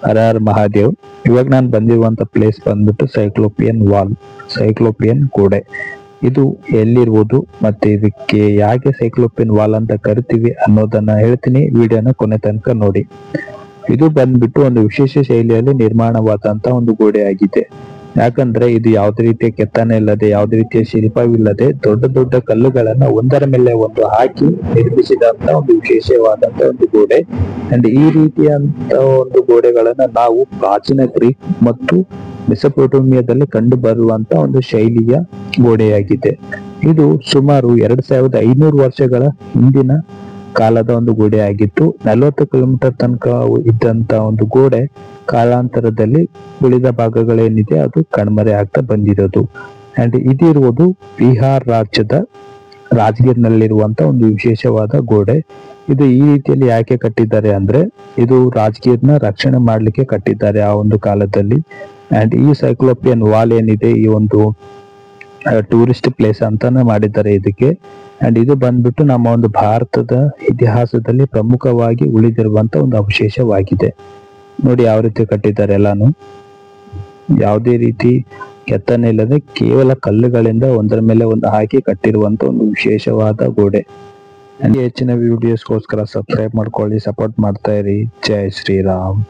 ಹರ ಹರ್ ಮಹಾದೇವ್. ಇವಾಗ ನಾನು ಬಂದಿರುವಂತ ಪ್ಲೇಸ್ ಬಂದ್ಬಿಟ್ಟು ಸೈಕ್ಲೋಪಿಯನ್ ವಾಲ್, ಸೈಕ್ಲೋಪಿಯನ್ ಗೋಡೆ. ಇದು ಎಲ್ಲಿರುವುದು ಮತ್ತೆ ಇದಕ್ಕೆ ಯಾಕೆ ಸೈಕ್ಲೋಪಿಯನ್ ವಾಲ್ ಅಂತ ಕರಿತೀವಿ ಅನ್ನೋದನ್ನ ಹೇಳ್ತೀನಿ, ವಿಡಿಯೋನ ಕೊನೆ ತನಕ ನೋಡಿ. ಇದು ಬಂದ್ಬಿಟ್ಟು ಒಂದು ವಿಶೇಷ ಶೈಲಿಯಲ್ಲಿ ನಿರ್ಮಾಣವಾದಂತ ಒಂದು ಗೋಡೆ ಆಗಿದೆ. ಯಾಕಂದ್ರೆ ಇದು ಯಾವುದೇ ರೀತಿಯ ಕೆತ್ತನೆ ಇಲ್ಲದೆ, ಯಾವುದೇ ರೀತಿಯ ಶಿಲ್ಪವಿಲ್ಲದೆ, ದೊಡ್ಡ ದೊಡ್ಡ ಕಲ್ಲುಗಳನ್ನ ಒಂದರ ಮೇಲೆ ಒಂದು ಹಾಕಿ ನಿರ್ಮಿಸಿದಂತ ಒಂದು ವಿಶೇಷವಾದಂತ ಒಂದು ಗೋಡೆ. ಅಂಡ್ ಈ ರೀತಿಯಂತ ಒಂದು ಗೋಡೆಗಳನ್ನ ನಾವು ಪ್ರಾಚೀನ ಗ್ರೀಕ್ ಮತ್ತು ಮೆಸೊಪೊಟೇಮಿಯಾದಲ್ಲಿ ಕಂಡು ಬರುವಂತ ಒಂದು ಶೈಲಿಯ ಗೋಡೆಯಾಗಿದೆ. ಇದು ಸುಮಾರು 2500 ವರ್ಷಗಳ ಹಿಂದಿನ ಕಾಲದ ಒಂದು ಗೋಡೆ ಆಗಿತ್ತು. 40 ಕಿಲೋಮೀಟರ್ ತನಕ ಇದ್ದಂತ ಒಂದು ಗೋಡೆ ಕಾಲಾಂತರದಲ್ಲಿ ಉಳಿದ ಭಾಗಗಳೇನಿದೆ ಅದು ಕಣ್ಮರೆ ಆಗ್ತಾ ಬಂದಿರೋದು. ಅಂಡ್ ಇದಿರುವುದು ಬಿಹಾರ್ ರಾಜ್ಯದ ರಾಜಗೀರ್ನಲ್ಲಿರುವಂತ ಒಂದು ವಿಶೇಷವಾದ ಗೋಡೆ. ಇದು ಈ ರೀತಿಯಲ್ಲಿ ಯಾಕೆ ಕಟ್ಟಿದ್ದಾರೆ ಅಂದ್ರೆ, ಇದು ರಾಜಗೀರ್ನ ರಕ್ಷಣೆ ಮಾಡ್ಲಿಕ್ಕೆ ಕಟ್ಟಿದ್ದಾರೆ ಆ ಒಂದು ಕಾಲದಲ್ಲಿ. ಅಂಡ್ ಈ ಸೈಕ್ಲೋಪಿಯನ್ ವಾಲ್ ಏನಿದೆ, ಈ ಒಂದು ಟೂರಿಸ್ಟ್ ಪ್ಲೇಸ್ ಅಂತಾನೆ ಮಾಡಿದ್ದಾರೆ ಇದಕ್ಕೆ. ಅಂಡ್ ಇದು ಬಂದ್ಬಿಟ್ಟು ನಮ್ಮ ಒಂದು ಭಾರತದ ಇತಿಹಾಸದಲ್ಲಿ ಪ್ರಮುಖವಾಗಿ ಉಳಿದಿರುವಂತ ಒಂದು ಅವಶೇಷವಾಗಿದೆ. ನೋಡಿ ಯಾವ ರೀತಿ ಕಟ್ಟಿದ್ದಾರೆ ಎಲ್ಲಾನು, ಯಾವುದೇ ರೀತಿ ಕೆತ್ತನೆ ಇಲ್ಲದೆ ಕೇವಲ ಕಲ್ಲುಗಳಿಂದ ಒಂದರ ಮೇಲೆ ಒಂದು ಹಾಕಿ ಕಟ್ಟಿರುವಂತ ಒಂದು ವಿಶೇಷವಾದ ಗೋಡೆ. ಹೆಚ್ಚಿನ ವಿಡಿಯೋಸ್ಗೋಸ್ಕರ ಸಬ್ಸ್ಕ್ರೈಬ್ ಮಾಡ್ಕೊಳ್ಳಿ, ಸಪೋರ್ಟ್ ಮಾಡ್ತಾ ಇರಿ. ಜೈ ಶ್ರೀರಾಮ್.